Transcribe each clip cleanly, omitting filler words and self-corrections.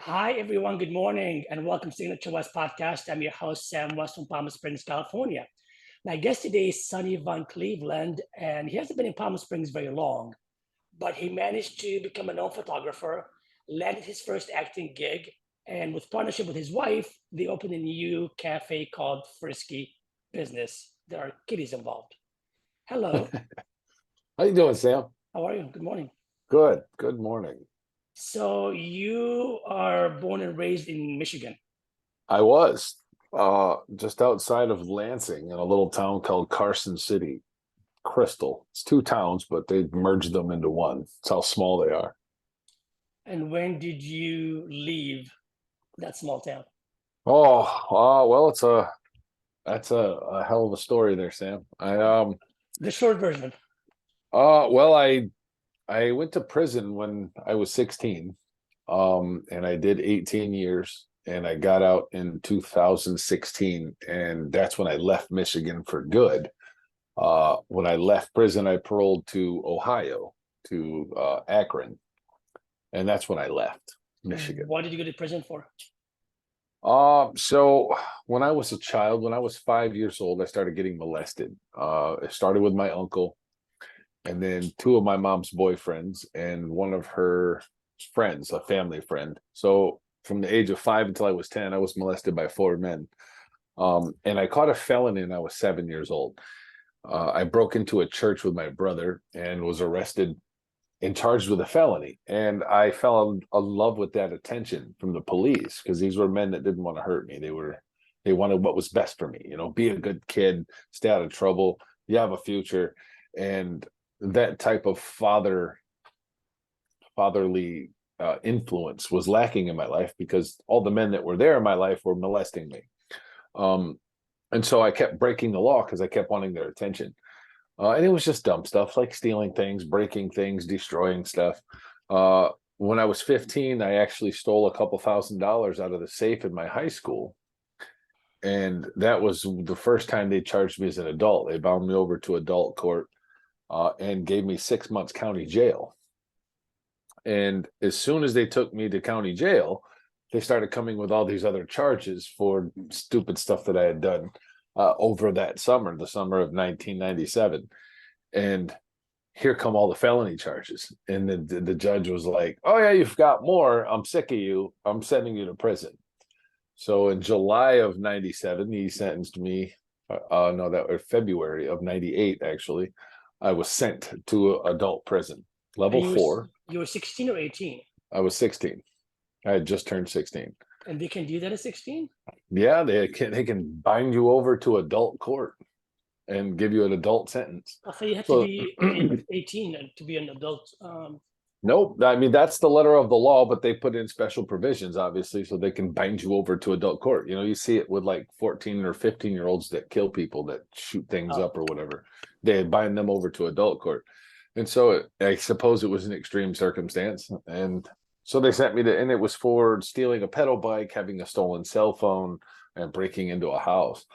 Hi, everyone. Good morning, and welcome to Signature West Podcast. I'm your host, Sam West from Palm Springs, California. My guest today is Sonny Von Cleveland, and he hasn't been in Palm Springs very long, but he managed to become a known photographer, landed his first acting gig, and with partnership with his wife, they opened a new cafe called Frisky Business. There are kitties involved. Hello, How you doing, Sam? how are you? Good morning. Good. Good morning. So you are born and raised in Michigan. I was just outside of Lansing in a little town called Carson City, Crystal. It's two towns, but they merged them into one. That's how small they are. And when did you leave that small town? Well, that's a hell of a story there, Sam. The short version. Well, I went to prison when I was 16, and I did 18 years, and I got out in 2016, and that's when I left Michigan for good. When I left prison, I paroled to Ohio, to Akron, and that's when I left Michigan. What did you go to prison for? So when I was a child, when I was 5 years old, I started getting molested. It started with my uncle, and then two of my mom's boyfriends and one of her friends, a family friend. So from the age of 5 until I was 10, I was molested by four men. And I caught a felony when I was 7 years old. I broke into a church with my brother and was arrested and charged with a felony. And I fell in love with that attention from the police because these were men that didn't want to hurt me. They wanted what was best for me, be a good kid, stay out of trouble, you have a future. And that type of fatherly influence was lacking in my life because all the men that were there in my life were molesting me. And so I kept breaking the law because I kept wanting their attention. And it was just dumb stuff like stealing things, breaking things, destroying stuff. When I was 15, I actually stole a couple $1,000s out of the safe in my high school. And that was the first time they charged me as an adult. They bound me over to adult court and gave me 6 months county jail. And as soon as they took me to county jail, they started coming with all these other charges for stupid stuff that I had done over that summer, the summer of 1997. And here come all the felony charges. And the judge was like, oh, yeah, you've got more. I'm sick of you. I'm sending you to prison. So in July of 97, he sentenced me. No, that was February of 98, actually. I was sent to adult prison, level 4. You were 16 or 18? I was 16. I had just turned 16. And they can do that at 16? Yeah, they can bind you over to adult court and give you an adult sentence. I thought you had to be 18 to be an adult. Nope. I mean, that's the letter of the law, but they put in special provisions, obviously, so they can bind you over to adult court. You see it with like 14 or 15-year-olds that kill people, that shoot things up or whatever. They bind them over to adult court. And so I suppose it was an extreme circumstance. And so they sent me to, and it was for stealing a pedal bike, having a stolen cell phone, and breaking into a house.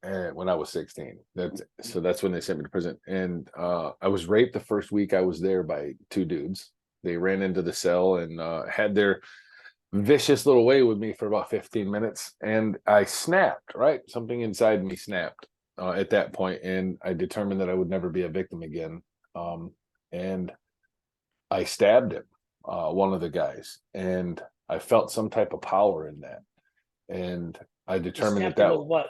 And when I was 16, so that's when they sent me to prison. And I was raped the first week I was there by two dudes. They ran into the cell and had their vicious little way with me for about 15 minutes. And I snapped, right? Something inside me snapped at that point, and I determined that I would never be a victim again. And I stabbed him, one of the guys, and I felt some type of power in that. And I determined that what?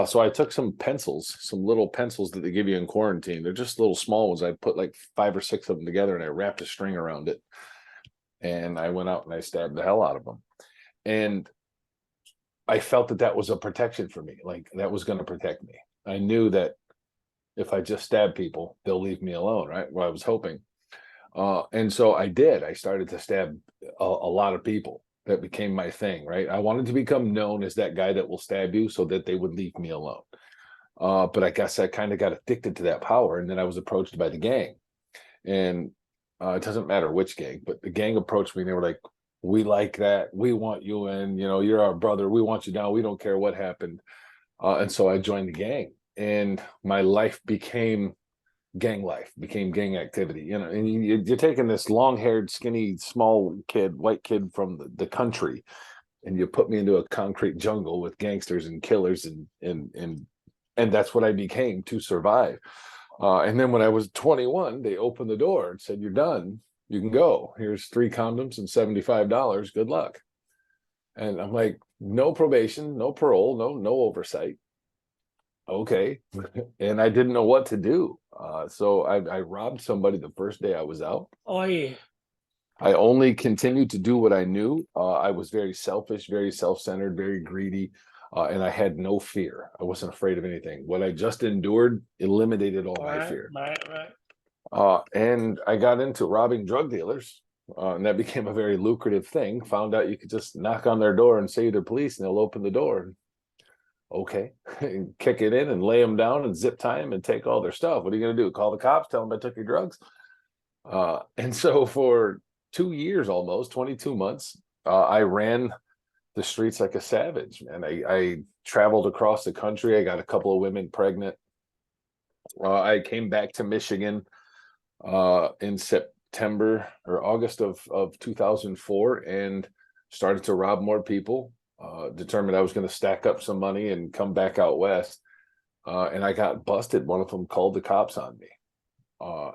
So I took some pencils, some little pencils that they give you in quarantine. They're just little small ones. I put like 5 or 6 of them together, and I wrapped a string around it. And I went out and I stabbed the hell out of them. And I felt that was a protection for me. Like that was going to protect me. I knew that if I just stab people, they'll leave me alone, right? What I was hoping. And so I did. I started to stab a lot of people. That became my thing, right? I wanted to become known as that guy that will stab you so that they would leave me alone. But I guess I kind of got addicted to that power. And then I was approached by the gang. And it doesn't matter which gang, but the gang approached me and they were like, we like that. We want you in, you're our brother. We want you down. We don't care what happened. And so I joined the gang, and my life became gang life, became gang activity, and you're taking this long-haired, skinny, small kid, white kid from the country, and you put me into a concrete jungle with gangsters and killers, and that's what I became to survive. And then when I was 21, they opened the door and said, "You're done. You can go. Here's 3 condoms and $75. Good luck." And I'm like, no probation, no parole, no oversight. Okay. And I didn't know what to do. So I robbed somebody the first day I was out. Oi. I only continued to do what I knew. I was very selfish, very self-centered, very greedy, and I had no fear. I wasn't afraid of anything. What I just endured eliminated all my fear. Right. And I got into robbing drug dealers, and that became a very lucrative thing. Found out you could just knock on their door and say they're police, and they'll open the door. Okay, and kick it in and lay them down and zip tie them and take all their stuff. What are you going to do? Call the cops? Tell them I took your drugs? And so for 2 years, almost 22 months, I ran the streets like a savage, and I traveled across the country. I got a couple of women pregnant. I came back to Michigan in September or August of 2004 and started to rob more people. Determined I was going to stack up some money and come back out west. And I got busted. One of them called the cops on me.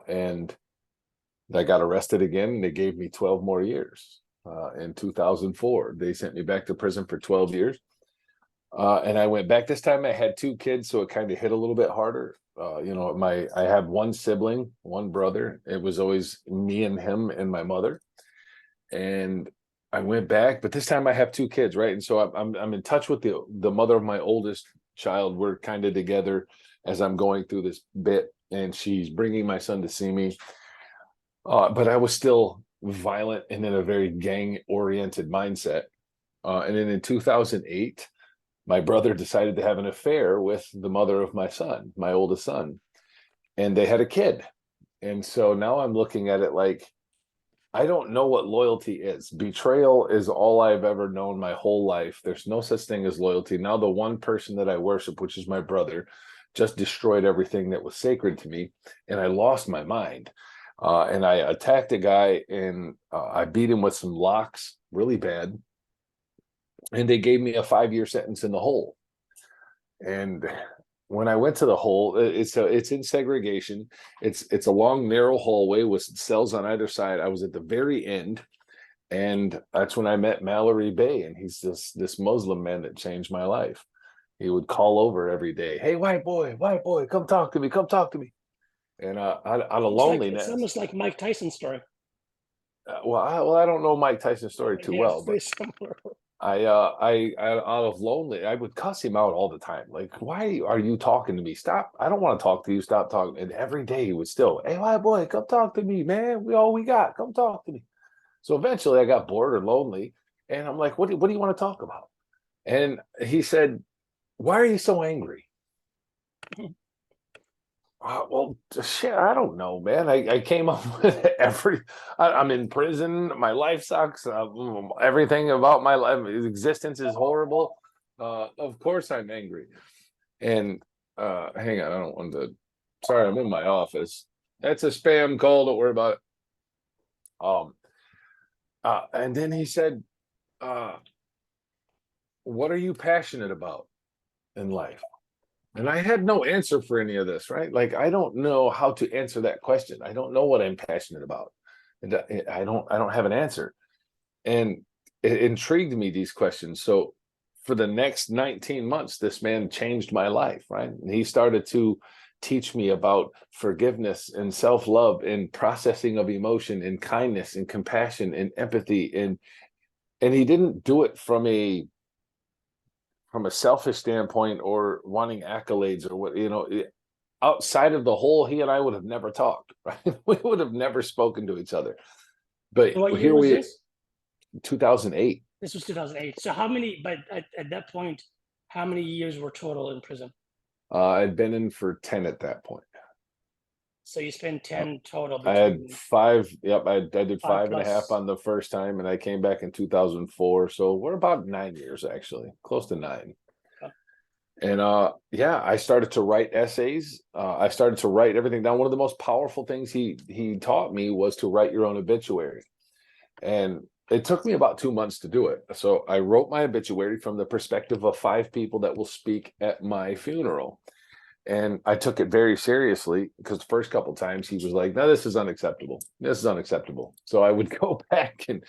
And I got arrested again, and they gave me 12 more years. In 2004, they sent me back to prison for 12 years. And I went back. This time I had 2 kids, so it kind of hit a little bit harder. I had one sibling, one brother. It was always me and him and my mother. And I went back, but this time I have 2 kids, right? And so I'm in touch with the mother of my oldest child. We're kind of together as I'm going through this bit, and she's bringing my son to see me. But I was still violent and in a very gang-oriented mindset. And then in 2008, my brother decided to have an affair with the mother of my son, my oldest son, and they had a kid. And so now I'm looking at it like, I don't know what loyalty is. Betrayal is all I've ever known my whole life. There's no such thing as loyalty. Now the one person that I worship, which is my brother, just destroyed everything that was sacred to me, and I lost my mind. And I attacked a guy, and I beat him with some locks really bad. And they gave me a 5-year sentence in the hole. And when I went to the hole, it's in segregation. It's a long, narrow hallway with cells on either side. I was at the very end, and that's when I met Mallory Bay, and he's this Muslim man that changed my life. He would call over every day. "Hey, white boy, come talk to me, come talk to me." And out of loneliness, it's almost like Mike Tyson's story. I don't know Mike Tyson's story too well, but similar. I out of lonely, I would cuss him out all the time. Like, "Why are you talking to me? Stop. I don't want to talk to you. Stop talking." And every day he would still, "Hey, white boy, come talk to me, man. We got. Come talk to me." So eventually I got bored or lonely, and I'm like, what do you want to talk about?" And he said, "Why are you so angry?" Well, shit, I don't know, man. I came up with I'm in prison. My life sucks. Everything about my life, existence is horrible. Of course I'm angry. And hang on, I don't want to. Sorry, I'm in my office. That's a spam call. Don't worry about it. And then he said, "What are you passionate about in life?" And I had no answer for any of this, right? Like, I don't know how to answer that question. I don't know what I'm passionate about. And I don't have an answer. And it intrigued me, these questions. So for the next 19 months, this man changed my life, right? And he started to teach me about forgiveness and self-love and processing of emotion and kindness and compassion and empathy. And he didn't do it from a selfish standpoint or wanting accolades or what, outside of the hole, he and I would have never talked, right? We would have never spoken to each other. But What year here was this? 2008. This was 2008. So how many, but at that point, how many years were total in prison? I'd been in for 10 at that point. So you spent 10 total I had between 5. Yep, I did 5 5.5 on the first time, and I came back in 2004. So we're about 9 years, actually, close to 9. And yeah, I started to write essays. I started to write everything down. One of the most powerful things he taught me was to write your own obituary. And it took me about 2 months to do it. So I wrote my obituary from the perspective of 5 people that will speak at my funeral. And I took it very seriously because the first couple of times he was like, no, this is unacceptable. This is unacceptable. So I would go back and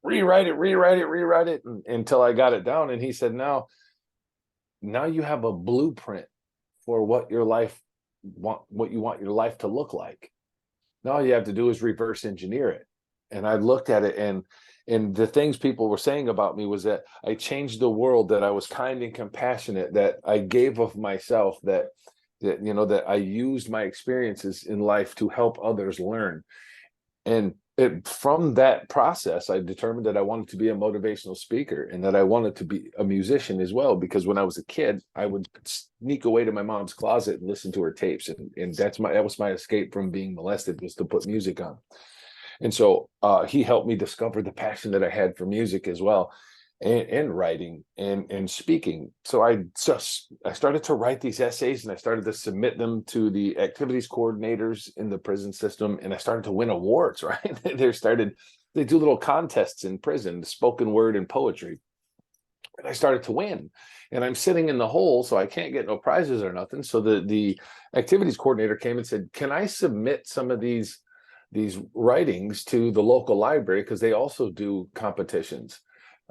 rewrite it until I got it down. And he said, now you have a blueprint for what what you want your life to look like. Now all you have to do is reverse engineer it. And I looked at it, and the things people were saying about me was that I changed the world, that I was kind and compassionate, that I gave of myself, that I used my experiences in life to help others learn. And from that process, I determined that I wanted to be a motivational speaker and that I wanted to be a musician as well. Because when I was a kid, I would sneak away to my mom's closet and listen to her tapes, and that was my escape from being molested, was to put music on. And so he helped me discover the passion that I had for music as well, and writing and speaking. So I started to write these essays, and I started to submit them to the activities coordinators in the prison system, and I started to win awards, right? They do little contests in prison, spoken word and poetry. And I started to win. And I'm sitting in the hole, so I can't get no prizes or nothing. So the activities coordinator came and said, can I submit some of these writings to the local library, because they also do competitions?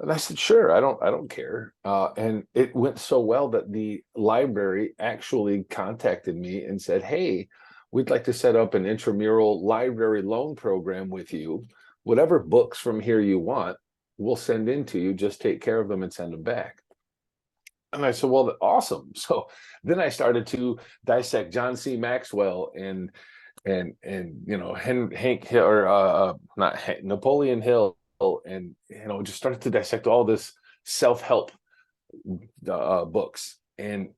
And I said, sure, I don't care. And it went so well that the library actually contacted me and said, hey, we'd like to set up an intramural library loan program with you. Whatever books from here you want, we'll send in to you. Just take care of them and send them back. And I said, well, awesome. So then I started to dissect John C. Maxwell and Hank Hill, or not Hank, Napoleon Hill, and just started to dissect all this self-help books. And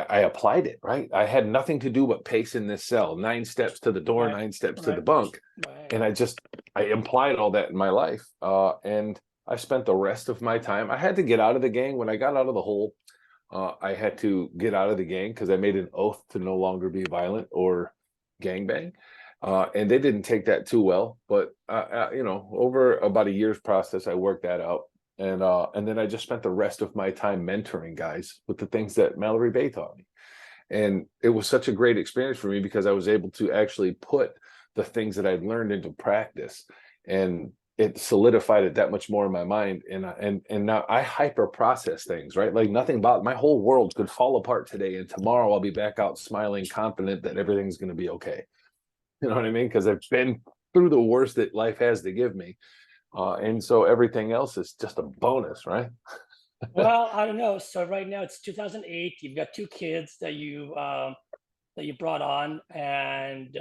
I applied it, right? I had nothing to do but pace in this cell, 9 steps to the door, Right. 9 steps to Right. the bunk. Right. And I applied all that in my life. And I spent the rest of my time. I had to get out of the gang. When I got out of the hole, I had to get out of the gang because I made an oath to no longer be violent or gangbang. And they didn't take that too well. But, over about a year's process, I worked that out. And then I just spent the rest of my time mentoring guys with the things that Mallory Bay taught me. And it was such a great experience for me because I was able to actually put the things that I'd learned into practice, and it solidified it that much more in my mind. And now I hyper process things, right? Like nothing about my whole world could fall apart today, and tomorrow I'll be back out smiling, confident that everything's going to be okay. You know what I mean? Because I've been through the worst that life has to give me. And so everything else is just a bonus, right? Well, I don't know. So right now it's 2008. You've got 2 kids that you brought on, and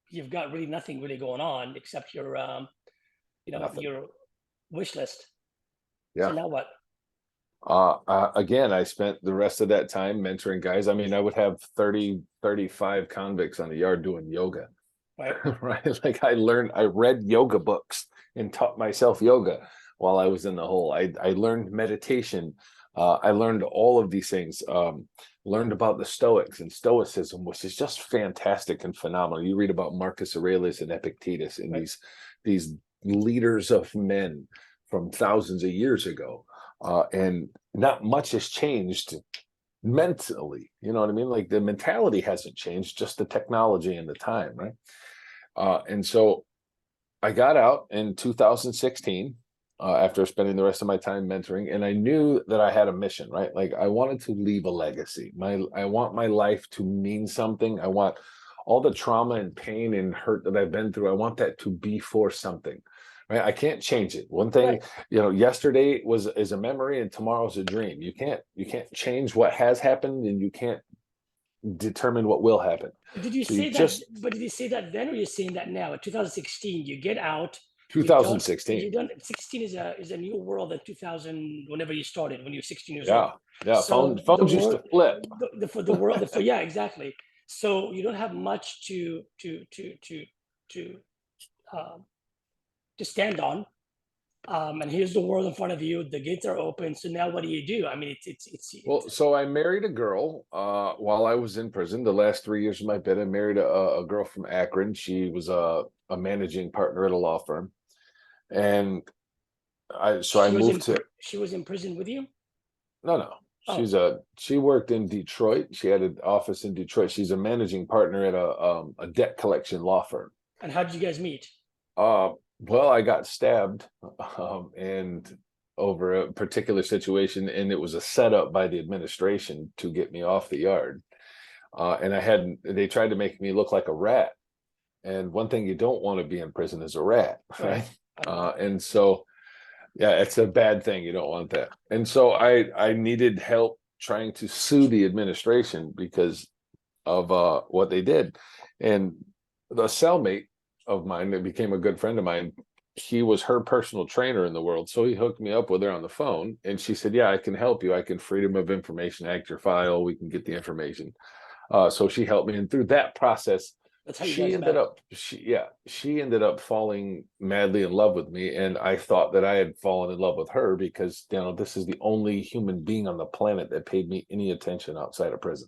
you've got really nothing really going on except Nothing. your wish list. So Yeah. now what? Again, I spent the rest of that time mentoring guys. I mean, I would have 30, 35 convicts on the yard doing yoga, Right. right? Like I read yoga books and taught myself yoga while I was in the hole. I learned meditation. I learned all of these things. Learned about the Stoics and Stoicism, which is just fantastic and phenomenal. You read about Marcus Aurelius and Epictetus and Right. these leaders of men from thousands of years ago. And not much has changed mentally. You know what I mean? Like the mentality hasn't changed, just the technology and the time, right? And so I got out in 2016 after spending the rest of my time mentoring, and I knew that I had a mission, right? Like I wanted to leave a legacy. I want my life to mean something. I want all the trauma and pain and hurt that I've been through. I want that to be for something, right? I can't change it. One thing, Right. yesterday is a memory and tomorrow's a dream. You can't change what has happened, and you can't determine what will happen. But did you So you say that? just But did you say that then, or you're saying that now? In 2016, you get out. You 2016. don't. 16 is a new world in 2000. Whenever you started, when you're 16 years old. Yeah. Yeah. So the Phones used world, to flip. for the world, for yeah, exactly. So you don't have much to um, to stand on. And here's the world in front of you. The gates are open. So now what do you do? I mean, Well, so I married a girl while I was in prison. The last 3 years of my bid, I married a girl from Akron. She was a managing partner at a law firm, and I moved to she was in prison with you. no, no. Oh, She worked in Detroit. She had an office in Detroit. She's a managing partner at a debt collection law firm. and how did you guys meet? Uh, well, I got stabbed, and over a particular situation, and it was a setup by the administration to get me off the yard. And they tried to make me look like a rat. And one thing you don't want to be in prison is a rat, Right. right? And so, yeah, it's a bad thing. You don't want that. And so I needed help trying to sue the administration because of what they did. And the cellmate of mine that became a good friend of mine, he was her personal trainer in the world. So he hooked me up with her on the phone, and she said, yeah, I can help you. I can Freedom of Information Act your file. We can get the information. So she helped me. And through that process, That's how you guys met. she ended up falling madly in love with me. And I thought that I had fallen in love with her because, this is the only human being on the planet that paid me any attention outside of prison.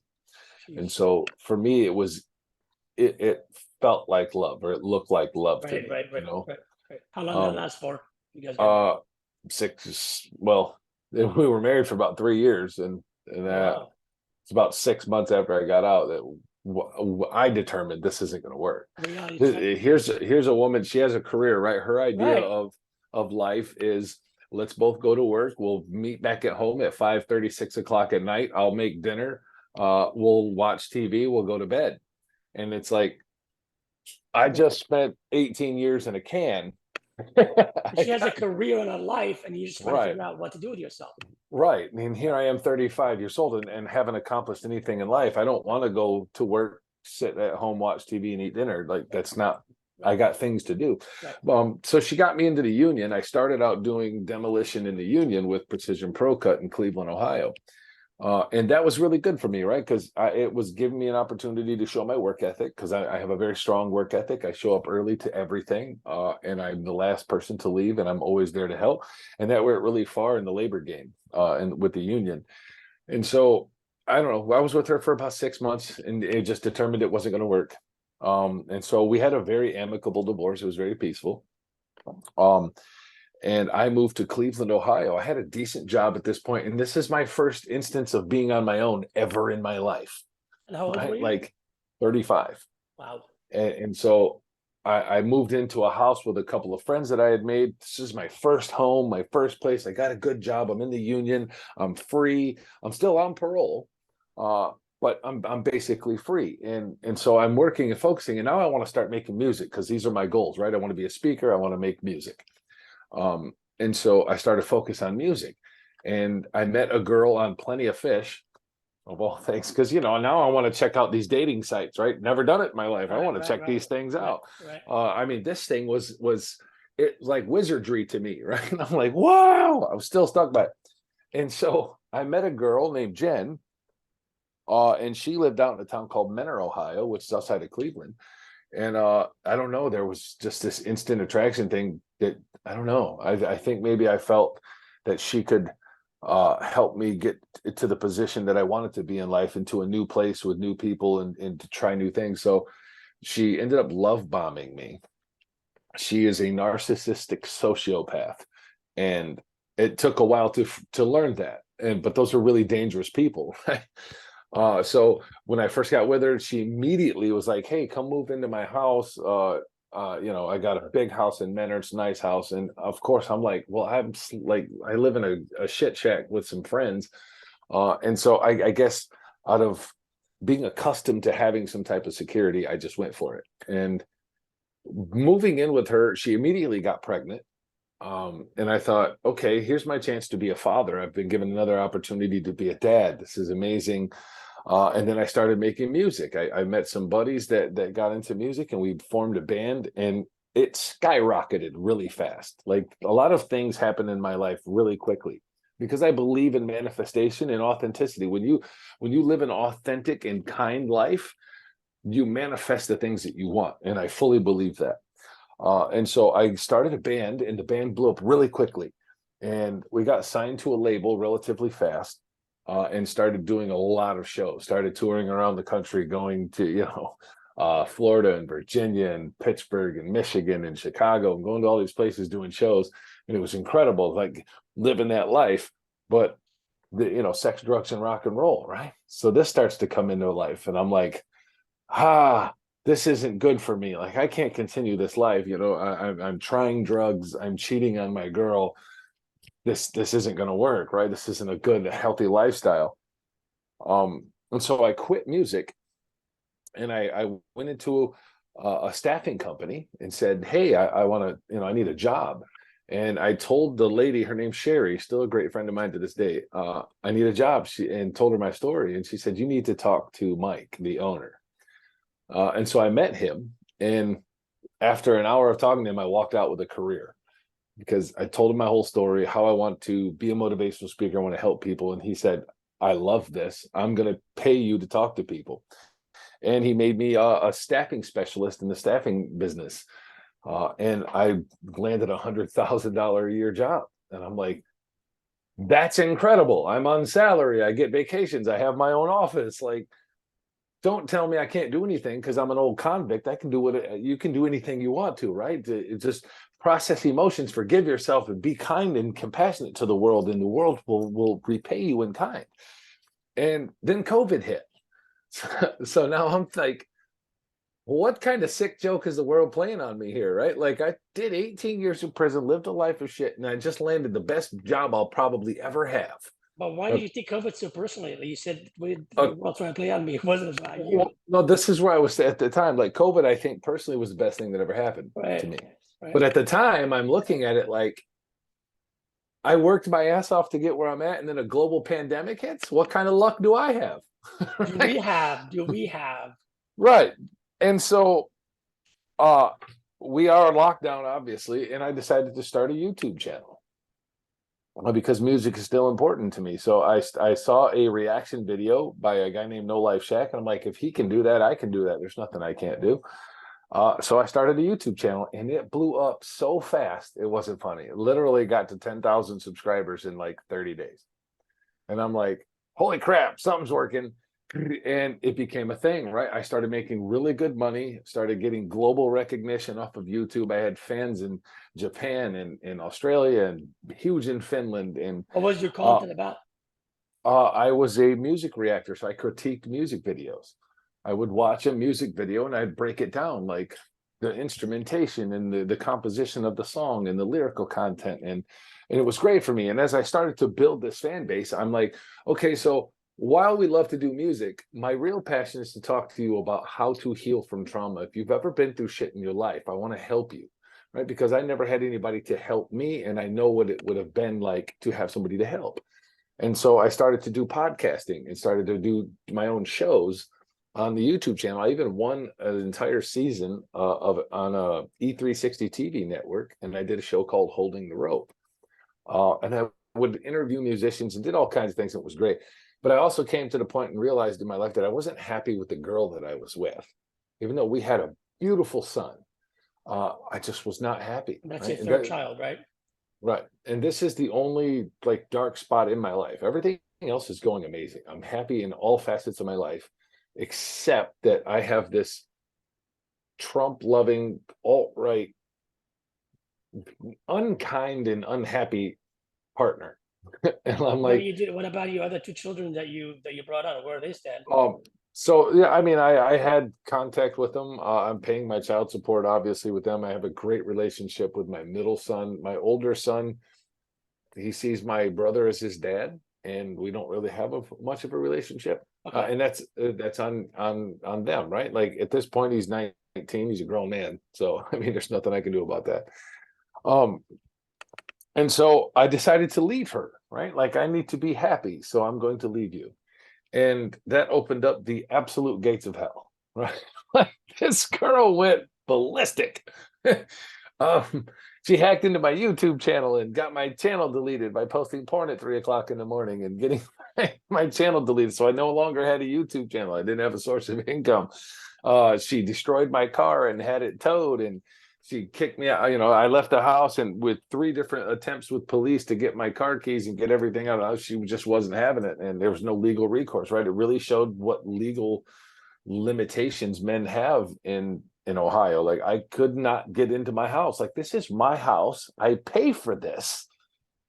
Jeez. And so for me, it felt like love, or it looked like love to me, Right. How long did it last for? You guys got uh 6, well, we were married for about 3 years, and wow. it's about 6 months after I got out that I determined this isn't going to work. Reality check. Here's a woman. She has a career, right? Her idea Right. of life is, let's both go to work. We'll meet back at home at 5:30, 6 o'clock at night. I'll make dinner. We'll watch TV. We'll go to bed. And it's like, I just spent 18 years in a can. She has a career and a life, and you just trying to Right. figure out what to do with yourself. Right. And here I am, 35 years old, and haven't accomplished anything in life. I don't want to go to work, sit at home, watch TV, and eat dinner. Like, that's not, I got things to do. Right. So she got me into the union. I started out doing demolition in the union with Precision Pro Cut in Cleveland, Ohio. And that was really good for me, right? Because it was giving me an opportunity to show my work ethic, because I have a very strong work ethic. I show up early to everything, and I'm the last person to leave, and I'm always there to help. And that went really far in the labor game, and with the union. And so, I don't know, I was with her for about 6 months, and it just determined it wasn't going to work. And so we had a very amicable divorce. It was very peaceful. And I moved to Cleveland, Ohio. I had a decent job at this point, and this is my first instance of being on my own ever in my life. And how old were you? Like 35. Wow. And so I moved into a house with a couple of friends that I had made. This is my first home, my first place. I got a good job. I'm in the union. I'm free. I'm still on parole, but I'm basically free. And so I'm working and focusing. And now I want to start making music, because these are my goals, right? I want to be a speaker. I want to make music. And so I started to focus on music, and I met a girl on Plenty of Fish, of all things, because now I want to check out these dating sites, right? Never done it in my life. I want to check these things out. Right. I mean, this thing was it like wizardry to me, right? And I'm like, wow, I was still stuck by it. And so I met a girl named Jen, and she lived out in a town called Menor, Ohio, which is outside of Cleveland. And I don't know, there was just this instant attraction thing that, I don't know. I think maybe I felt that she could help me get to the position that I wanted to be in life, into a new place with new people, and to try new things. So she ended up love bombing me. She is a narcissistic sociopath, and it took a while to learn that. But those are really dangerous people, right? So when I first got with her, she immediately was like, hey, come move into my house. I got a big house in Menor. It's a nice house. And of course I'm like, well, I live in a shit shack with some friends. And so I guess, out of being accustomed to having some type of security, I just went for it. And moving in with her, she immediately got pregnant. And I thought, okay, here's my chance to be a father. I've been given another opportunity to be a dad. This is amazing. And then I started making music. I met some buddies that got into music, and we formed a band, and it skyrocketed really fast. Like, a lot of things happen in my life really quickly, because I believe in manifestation and authenticity. When you live an authentic and kind life, you manifest the things that you want. And I fully believe that. And so I started a band, and the band blew up really quickly. And we got signed to a label relatively fast, and started doing a lot of shows, started touring around the country, going to, Florida and Virginia and Pittsburgh and Michigan and Chicago, and going to all these places doing shows. And it was incredible, like living that life. But sex, drugs, and rock and roll, right? So this starts to come into life, and I'm like, this isn't good for me. Like, I can't continue this life. I'm trying drugs. I'm cheating on my girl. This isn't going to work, right? This isn't a good, healthy lifestyle. And so I quit music, and I went into a staffing company and said, hey, I want to, I need a job. And I told the lady, her name's Sherry, still a great friend of mine to this day, I need a job. And told her my story. And she said, you need to talk to Mike, the owner. And so I met him. And after an hour of talking to him, I walked out with a career, because I told him my whole story, how I want to be a motivational speaker. I want to help people. And he said, I love this. I'm going to pay you to talk to people. And he made me a staffing specialist in the staffing business. And I landed $100,000 a year job. And I'm like, that's incredible. I'm on salary. I get vacations. I have my own office. Like, don't tell me I can't do anything because I'm an old convict. I can do what you can do anything you want to, right? It's just process emotions, forgive yourself, and be kind and compassionate to the world, and the world will repay you in kind. And then COVID hit. So now I'm like, what kind of sick joke is the world playing on me here, right? Like, I did 18 years in prison, lived a life of shit, and I just landed the best job I'll probably ever have. But why did you take COVID so personally? Like you said, the Uh, world's trying to play on me. It wasn't about you. well, no, this is where I was at the time. Like, COVID, I think personally was the best thing that ever happened to me. Right. But at the time, I'm looking at it like, I worked my ass off to get where I'm at, and then a global pandemic hits. What kind of luck do I have? Do we have? Do we have? Right. And so we are locked down, obviously, and I decided to start a YouTube channel because music is still important to me. So I saw a reaction video by a guy named No Life Shack, and I'm like, if he can do that, I can do that. There's nothing I can't do. So I started a YouTube channel, and it blew up so fast, it wasn't funny. It literally got to 10,000 subscribers in like 30 days. And I'm like, holy crap, something's working. And it became a thing, right? I started making really good money, started getting global recognition off of YouTube. I had fans in Japan and in Australia, and huge in Finland. And What was your content about? I was a music reactor, so I critiqued music videos. I would watch a music video and I'd break it down, like the instrumentation and the composition of the song and the lyrical content. And it was great for me. And as I started to build this fan base, I'm like, okay, so while we love to do music, my real passion is to talk to you about how to heal from trauma. If you've ever been through shit in your life, I want to help you, right? Because I never had anybody to help me, and I know what it would have been like to have somebody to help. And so I started to do podcasting and started to do my own shows on the YouTube channel. I even won an entire season on a E360 TV network, and I did a show called Holding the Rope. And I would interview musicians and did all kinds of things. It was great. But I also came to the point and realized in my life that I wasn't happy with the girl that I was with. Even though we had a beautiful son, I just was not happy. That's right? your third child, right? Right. And this is the only like dark spot in my life. Everything else is going amazing. I'm happy in all facets of my life, except that I have this Trump-loving, alt-right, unkind and unhappy partner. And I'm like, What about your other two children that you brought on? Where are they stand? So yeah, I mean, I had contact with them. I'm paying my child support, obviously, with them. I have a great relationship with my middle son. My older son, he sees my brother as his dad, and we don't really have much of a relationship. Okay. And that's on them, right? Like at this point, he's 19. He's a grown man, so I mean, there's nothing I can do about that. And so I decided to leave her, right? Like, I need to be happy, so I'm going to leave you. And that opened up the absolute gates of hell, right? Like, this girl went ballistic. She hacked into my YouTube channel and got my channel deleted by posting porn at 3 o'clock in the morning and getting my channel deleted. So I no longer had a YouTube channel. I didn't have a source of income. She destroyed my car and had it towed, and She kicked me out. I left the house and with 3 different attempts with police to get my car keys and get everything out of the house. She just wasn't having it. And there was no legal recourse, right? It really showed what legal limitations men have in Ohio. Like I could not get into my house. Like this is my house. I pay for this.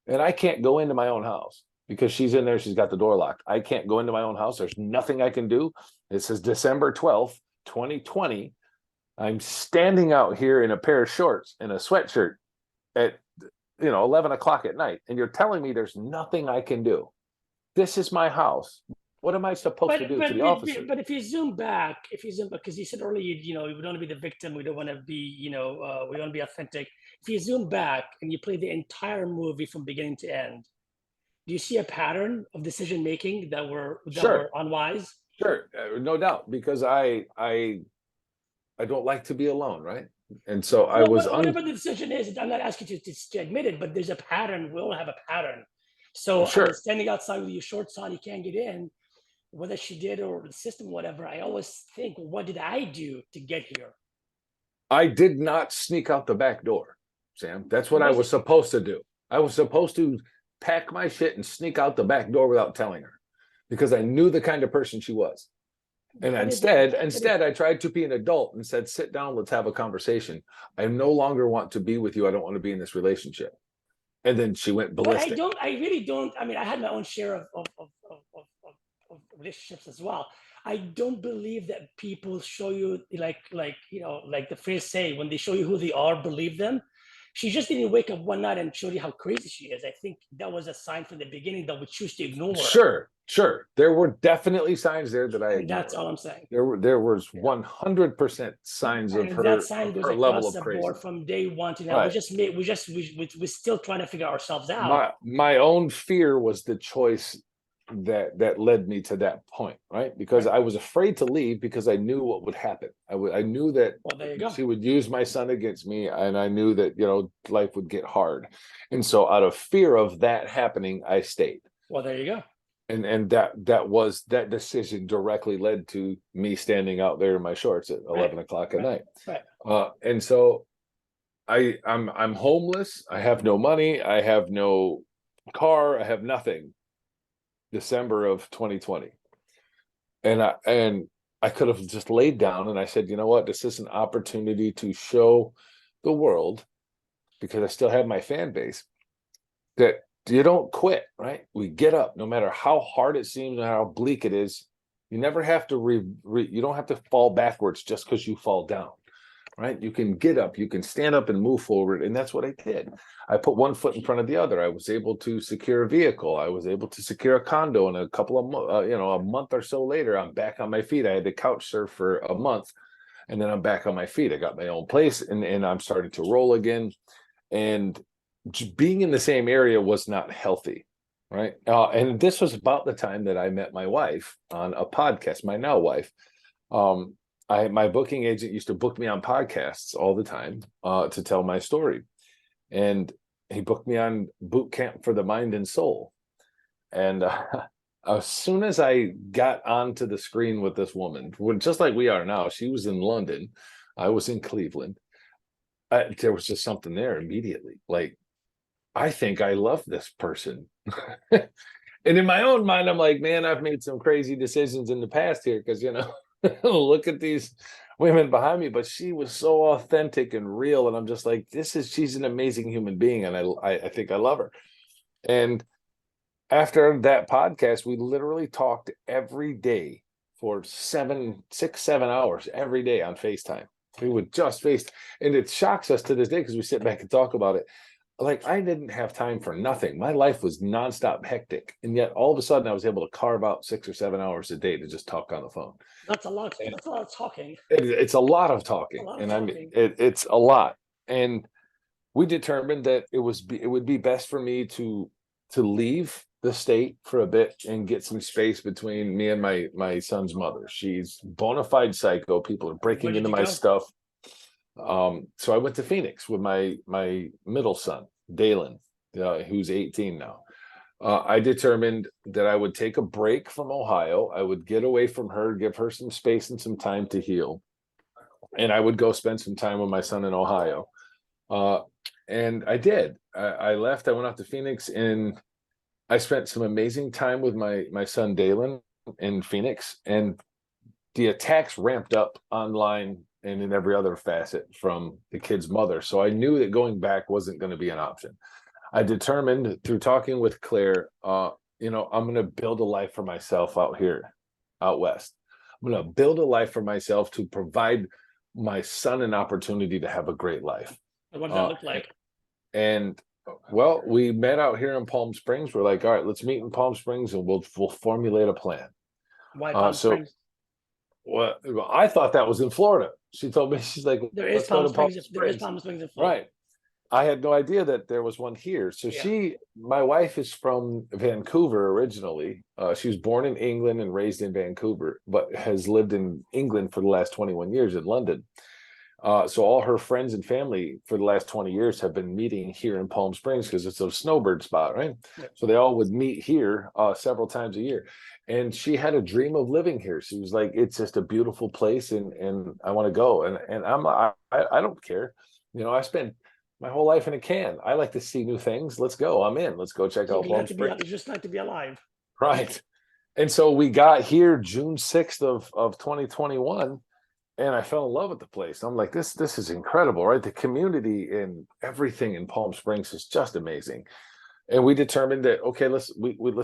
And I can't go into my own house because she's in there. She's got the door locked. I can't go into my own house. There's nothing I can do. It says December 12th, 2020. I'm standing out here in a pair of shorts and a sweatshirt at 11 o'clock at night. And you're telling me there's nothing I can do. This is my house. What am I supposed to do to the officer? But if you zoom back, because you said earlier, we don't want to be the victim. We don't want to be, we want to be authentic. If you zoom back and you play the entire movie from beginning to end, do you see a pattern of decision making that were unwise? Sure, no doubt, because I don't like to be alone, right? And so whatever the decision is, I'm not asking you to admit it, but there's a pattern. We all have a pattern. So sure. Standing outside with your shorts on, you can't get in. Whether she did or the system, whatever, I always think, what did I do to get here? I did not sneak out the back door, Sam. That's what I was supposed to do. I was supposed to pack my shit and sneak out the back door without telling her because I knew the kind of person she was. And instead, I tried to be an adult and said, sit down, let's have a conversation. I no longer want to be with you. I don't want to be in this relationship. And then she went ballistic. I really don't. I mean, I had my own share of relationships as well. I don't believe that people show you like the phrase say, when they show you who they are, believe them. She just didn't wake up one night and show you how crazy she is. I think that was a sign from the beginning that we choose to ignore. Sure. There were definitely signs there that I ignored. That's all I'm saying. There was 100% signs of her, that sign goes her level of crazy board from day one to now. Right. We're still trying to figure ourselves out. My own fear was the choice that led me to that point, right? Because I was afraid to leave because I knew what would happen. I knew that she would use my son against me, and I knew that life would get hard, and so out of fear of that happening, I stayed. Well, there you go. And that decision directly led to me standing out there in my shorts at 11 o'clock at night. Right. And so I'm homeless. I have no money. I have no car. I have nothing. December of 2020. And I could have just laid down and I said, you know what, this is an opportunity to show the world, because I still have my fan base, that you don't quit, right? We get up no matter how hard it seems and how bleak it is. You never have to you don't have to fall backwards just because you fall down. Right? You can get up, you can stand up and move forward. And that's what I did. I put one foot in front of the other. I was able to secure a vehicle. I was able to secure a condo, and a couple of, a month or so later, I'm back on my feet. I had to couch surf for a month, and then I'm back on my feet. I got my own place, and I'm starting to roll again. And being in the same area was not healthy. Right. And this was about the time that I met my wife on a podcast, my now wife. My booking agent used to book me on podcasts all the time to tell my story. And he booked me on Boot Camp for the Mind and Soul. And as soon as I got onto the screen with this woman, just like we are now, she was in London, I was in Cleveland. There was just something there immediately. Like, I think I love this person. And in my own mind, I'm like, man, I've made some crazy decisions in the past here because, look at these women behind me, but she was so authentic and real, and I'm just like, she's an amazing human being, and I think I love her. And after that podcast, we literally talked every day for 6, 7 hours every day on FaceTime. We would just and it shocks us to this day because we sit back and talk about it. Like, I didn't have time for nothing. My life was nonstop hectic. And yet all of a sudden I was able to carve out 6 or 7 hours a day to just talk on the phone. That's a lot. That's a lot of talking. It's a lot of talking. I mean, it's a lot. And we determined that it would be best for me to leave the state for a bit and get some space between me and my son's mother. She's bona fide psycho. People are breaking into my stuff. So I went to Phoenix with my middle son, Dalen, who's 18 now. I determined that I would take a break from Ohio. I would get away from her, give her some space and some time to heal. and I would go spend some time with my son in Ohio. Uh, and I did. I left. I went out to Phoenix, and I spent some amazing time with my son Dalen in Phoenix, and the attacks ramped up online and in every other facet from the kid's mother. So I knew that going back wasn't going to be an option. I determined through talking with Claire, I'm going to build a life for myself out here, out west. I'm going to build a life for myself to provide my son an opportunity to have a great life. What does that look like? And well, we met out here in Palm Springs. We're like, all right, let's meet in Palm Springs and we'll formulate a plan. Why Palm Springs? Well, I thought that was in Florida. She told me, she's like, There is Palm Springs. There is Palm Springs in Florida. Right. I had no idea that there was one here. So my wife is from Vancouver originally. She was born in England and raised in Vancouver, but has lived in England for the last 21 years in London. So all her friends and family for the last 20 years have been meeting here in Palm Springs because it's a snowbird spot, right? Yeah. So they all would meet here several times a year. And she had a dream of living here. She was like, it's just a beautiful place and I want to go. And I don't care. I spent my whole life in a can. I like to see new things. Let's go. I'm in. Let's go check out Palm Springs. You just like to be alive. Right. And so we got here June 6th of 2021. And I fell in love with the place. I'm like, this is incredible, right? The community and everything in Palm Springs is just amazing. And we determined that, okay, let's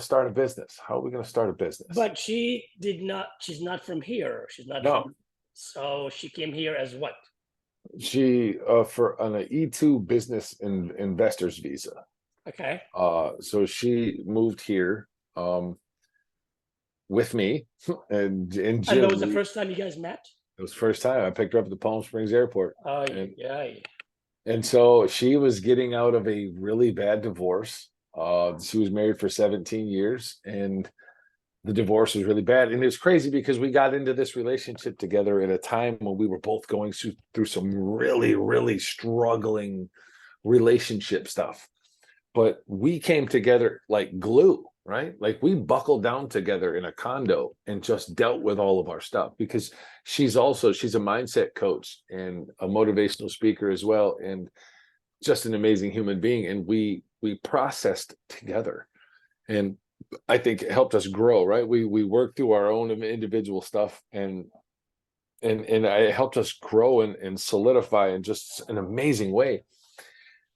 start a business. How are we going to start a business? But she's not from here. She's not from, so she came here as what? She for on an E2 business investors visa. Okay. So she moved here with me and in June. And that was the first time you guys met? It was the first time I picked her up at the Palm Springs airport. Oh, yeah. And so she was getting out of a really bad divorce. She was married for 17 years and the divorce was really bad. And it was crazy because we got into this relationship together at a time when we were both going through some really, really struggling relationship stuff. But we came together like glue, right? Like we buckled down together in a condo and just dealt with all of our stuff because she's a mindset coach and a motivational speaker as well. And just an amazing human being. And we processed together. And I think it helped us grow, right? We worked through our own individual stuff and it helped us grow and solidify in just an amazing way.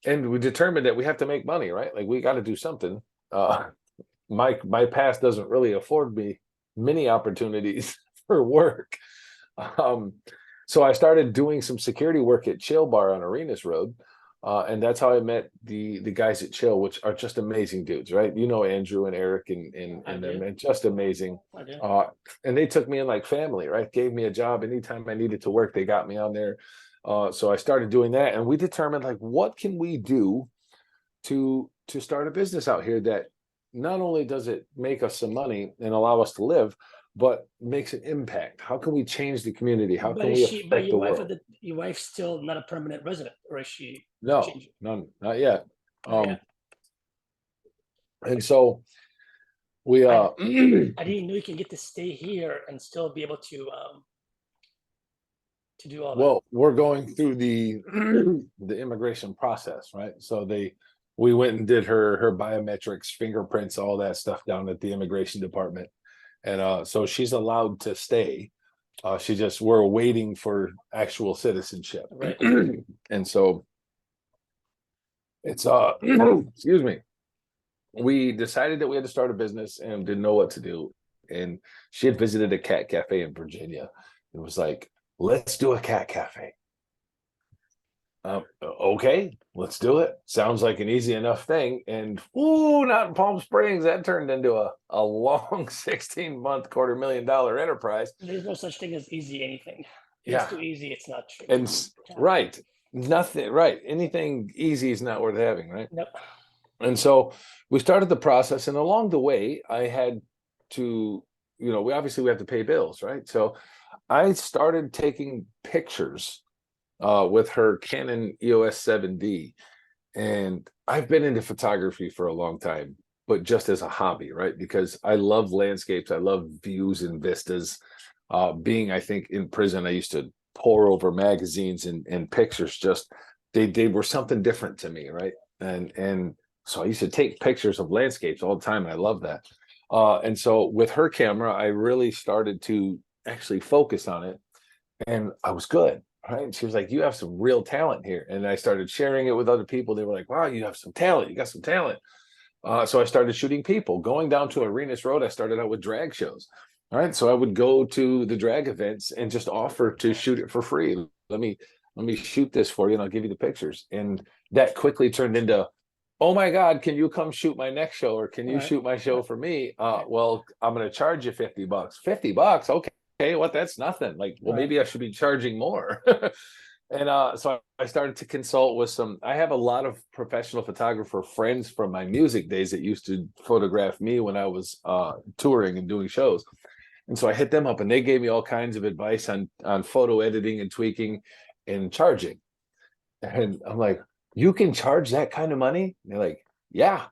And we determined that we have to make money, right? Like we got to do something. My past doesn't really afford me many opportunities for work. So I started doing some security work at Chill Bar on Arenas Road. And that's how I met the guys at Chill, which are just amazing dudes, right? Andrew and Eric and them, and just amazing. And they took me in like family, right? Gave me a job anytime I needed to work. They got me on there. So I started doing that, and we determined like, what can we do to start a business out here that not only does it make us some money and allow us to live, but makes an impact? How can we change the community? How can we affect the world? Your wife's still not a permanent resident, or is she? No, none, not yet. And so we I didn't know you can get to stay here and still be able to do all that. Well, we're going through the immigration process, right? So we went and did her biometrics, fingerprints, all that stuff down at the immigration department. And so she's allowed to stay. We're waiting for actual citizenship. Right. And so it's excuse me. We decided that we had to start a business and didn't know what to do. And she had visited a cat cafe in Virginia. It was like, let's do a cat cafe. Okay, let's do it. Sounds like an easy enough thing. And not in Palm Springs. That turned into a long 16-month $250,000 enterprise. There's no such thing as easy anything. If it's too easy, it's not true. And right. Nothing, right. Anything easy is not worth having, right? Nope. And so we started the process, and along the way, I had to, we have to pay bills, right? So I started taking pictures with her Canon EOS 7D. And I've been into photography for a long time, but just as a hobby, right? Because I love landscapes. I love views and vistas. I think in prison, I used to pore over magazines and pictures. Just they were something different to me, right? And so I used to take pictures of landscapes all the time, and I love that. And so with her camera, I really started to actually focus on it, and I was good. Right. And she was like, "You have some real talent here." And I started sharing it with other people. They were like, "Wow, you have some talent. You got some talent." So I started shooting people. Going down to Arenas Road, I started out with drag shows. All right. So I would go to the drag events and just offer to shoot it for free. Let me shoot this for you, and I'll give you the pictures. And that quickly turned into, oh my God, can you come shoot my next show, or can you Right. shoot my show for me? Well, I'm going to charge you $50. $50, okay, what? That's nothing. Like, well, Right. maybe I should be charging more. And so I started to consult with some. I have a lot of professional photographer friends from my music days that used to photograph me when I was touring and doing shows. And so I hit them up, and they gave me all kinds of advice on photo editing and tweaking and charging. And I'm like, you can charge that kind of money? And they're like, yeah.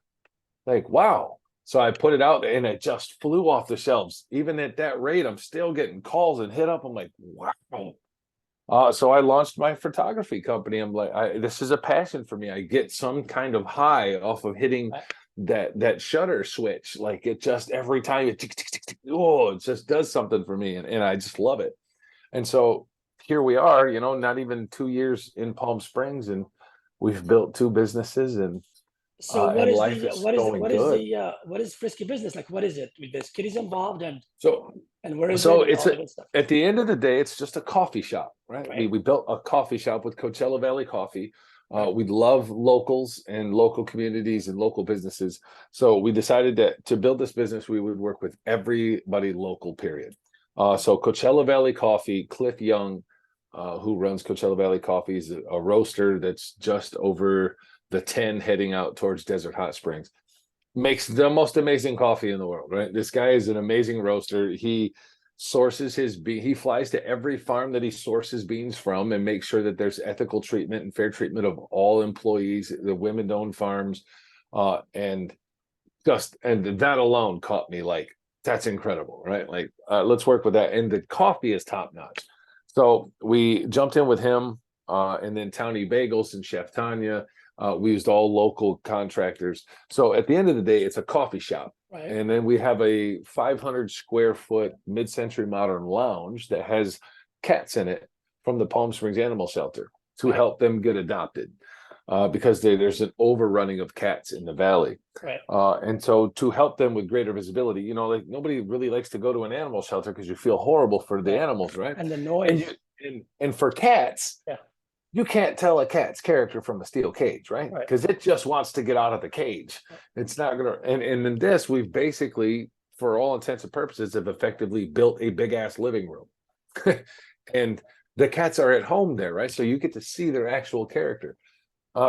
Like, wow. So I put it out, and it just flew off the shelves. Even at that rate, I'm still getting calls and hit up. I'm like, wow. So I launched my photography company. I'm like, this is a passion for me. I get some kind of high off of hitting that shutter switch. Like, it just, every time it tick, tick, tick, tick, oh, it just does something for me, and I just love it. And so here we are, not even 2 years in Palm Springs, and we've built two businesses, So and life is going good. what is Frisky business like? What is it? With this kitties involved, So and where is it, So and it's all the good stuff? at the end of the day, it's just a coffee shop, right? We Right. we built a coffee shop with Coachella Valley Coffee. We love locals and local communities and local businesses. So we decided that to build this business, we would work with everybody local, period. So Coachella Valley Coffee, Cliff Young, who runs Coachella Valley Coffee, is a roaster that's just over the 10 heading out towards Desert Hot Springs. Makes the most amazing coffee in the world, right? This guy is an amazing roaster. He sources his bean. He flies to every farm that he sources beans from and makes sure that there's ethical treatment and fair treatment of all employees, the women-owned farms, and that alone caught me like, that's incredible, right? Like, let's work with that. And the coffee is top notch. So we jumped in with him, and then Townie Bagels and Chef Tanya. We used all local contractors. So at the end of the day, it's a coffee shop. Right. And then we have a 500 square foot mid-century modern lounge that has cats in it from the Palm Springs Animal Shelter to Right. help them get adopted, because there's an overrunning of cats in the valley. Right. And so to help them with greater visibility, like, nobody really likes to go to an animal shelter because you feel horrible for the Right. animals, right? And the noise. And for cats, Yeah. you can't tell a cat's character from a steel cage, right? Right. Because it just wants to get out of the cage. It's not gonna. And in this, we've basically, for all intents and purposes, have effectively built a big ass living room, and the cats are at home there, right? So you get to see their actual character.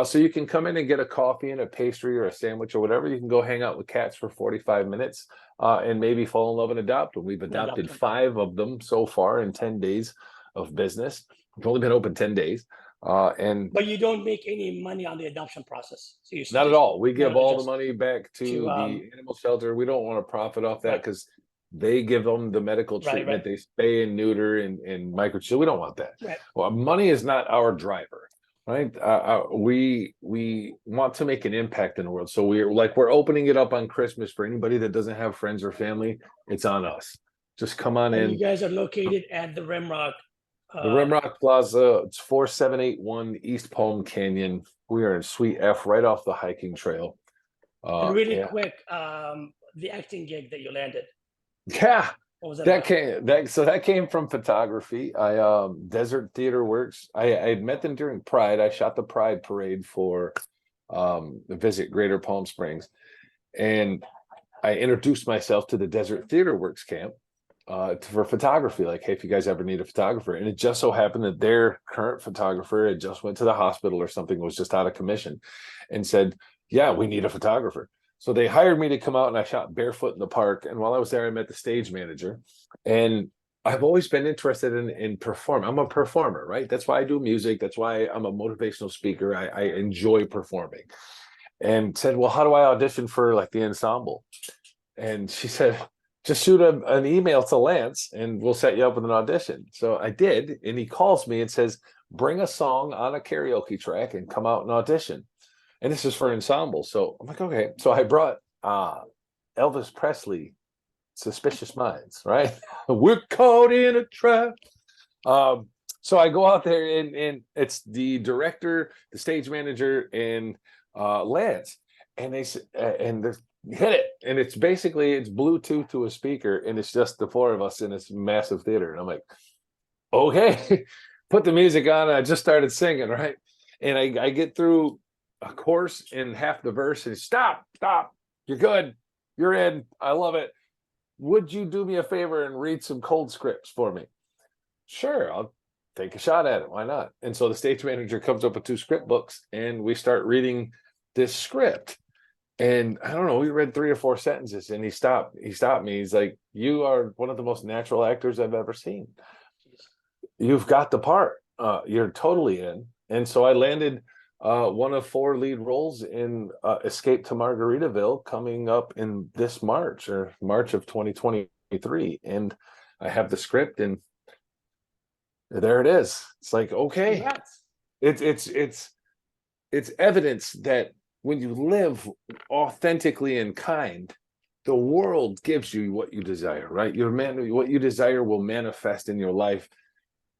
So you can come in and get a coffee and a pastry or a sandwich or whatever. You can go hang out with cats for 45 minutes, and maybe fall in love and adopt them. We've adopted 5 of them so far in 10 days of business. We've only been open 10 days. But you don't make any money on the adoption process. So you not at all. We give all the just money back to the animal shelter. We don't want to profit off that Right. because they give them the medical Right, treatment. right. They spay and neuter and microchip. We don't want that. Right. Well, money is not our driver, right? We want to make an impact in the world. So we're opening it up on Christmas for anybody that doesn't have friends or family. It's on us. Just come on And in. you guys are located at the Rimrock. The Rimrock Plaza, it's 4781 East Palm Canyon. We are in Suite F, right off the hiking trail. And really Yeah. quick, the acting gig that you landed. Yeah, What was that that about? came from photography. Desert Theater Works. I had met them during Pride. I shot the Pride parade for the Visit Greater Palm Springs, and I introduced myself to the Desert Theater Works camp for photography. Like, hey, if you guys ever need a photographer, and it just so happened that their current photographer had just went to the hospital or something, was just out of commission, and said, "Yeah, we need a photographer." So they hired me to come out, and I shot barefoot in the park. And while I was there, I met the stage manager. And I've always been interested in perform. I'm a performer, right? That's why I do music. That's why I'm a motivational speaker. I enjoy performing. And said, "Well, how do I audition for like the ensemble?" And she said, just shoot an email to Lance and we'll set you up with an audition. So I did, and he calls me and says, bring a song on a karaoke track and come out and audition. And this is for ensemble. So I'm like, okay. So I brought Elvis Presley, Suspicious Minds, right? We're caught in a trap. So I go out there and it's the director, the stage manager, and Lance, and they hit it, and it's Bluetooth to a speaker, and it's just the four of us in this massive theater, and I'm like, okay, put the music on, and I just started singing, right, and I get through a chorus in half the verse, and stop, you're good, you're in, I love it. Would you do me a favor and read some cold scripts for me? Sure, I'll take a shot at it. Why not? And so the stage manager comes up with 2 script books, and we start reading this script. And I don't know, we read 3 or 4 sentences, and he stopped me. He's like, you are one of the most natural actors I've ever seen. You've got the part. You're totally in. And so I landed one of 4 lead roles in Escape to Margaritaville coming up in this March of 2023. And I have the script, and there it is. It's like, okay. Congrats. It's evidence that when you live authentically and kind, the world gives you what you desire, right? What you desire will manifest in your life.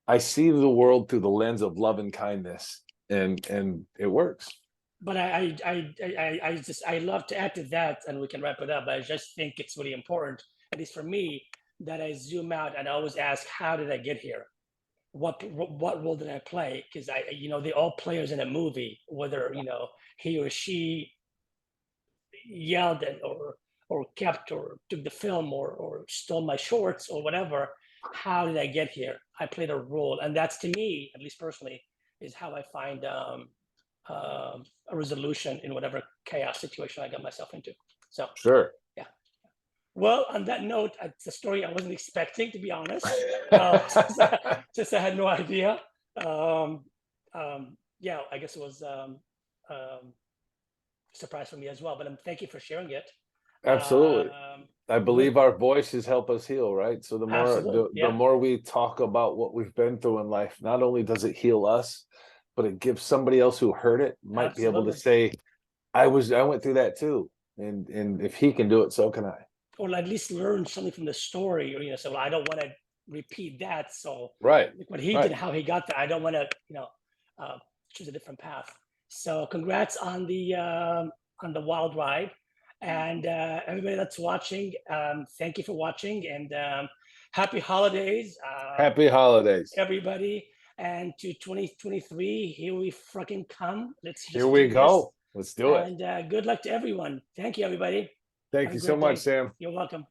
I see the world through the lens of love and kindness, and it works. But I love to add to that, and we can wrap it up. But I just think it's really important, at least for me, that I zoom out and always ask, how did I get here? What role did I play? Because they're all players in a movie, whether he or she yelled at or kept or took the film or stole my shorts or whatever. How did I get here? I played a role, and that's, to me, at least personally, is how I find a resolution in whatever chaos situation I got myself into. So sure. Yeah. Well, on that note, it's a story I wasn't expecting, to be honest. Just I had no idea. Yeah, I guess it was a surprise for me as well. But thank you for sharing it. Absolutely. I believe our voices help us heal, right? So the more we talk about what we've been through in life, not only does it heal us, but it gives somebody else who heard it might be able to say, I went through that too. And if he can do it, so can I. Or at least learn something from the story, or say, well, I don't want to repeat that. So right, like what he did, how he got there, I don't want to, choose a different path. So congrats on the wild ride, and everybody that's watching, thank you for watching, and happy holidays. Happy holidays, everybody, and to 2023. Here we fucking come. Here we go. Let's do it. And good luck to everyone. Thank you, everybody. Thank you so much, Sam. You're welcome.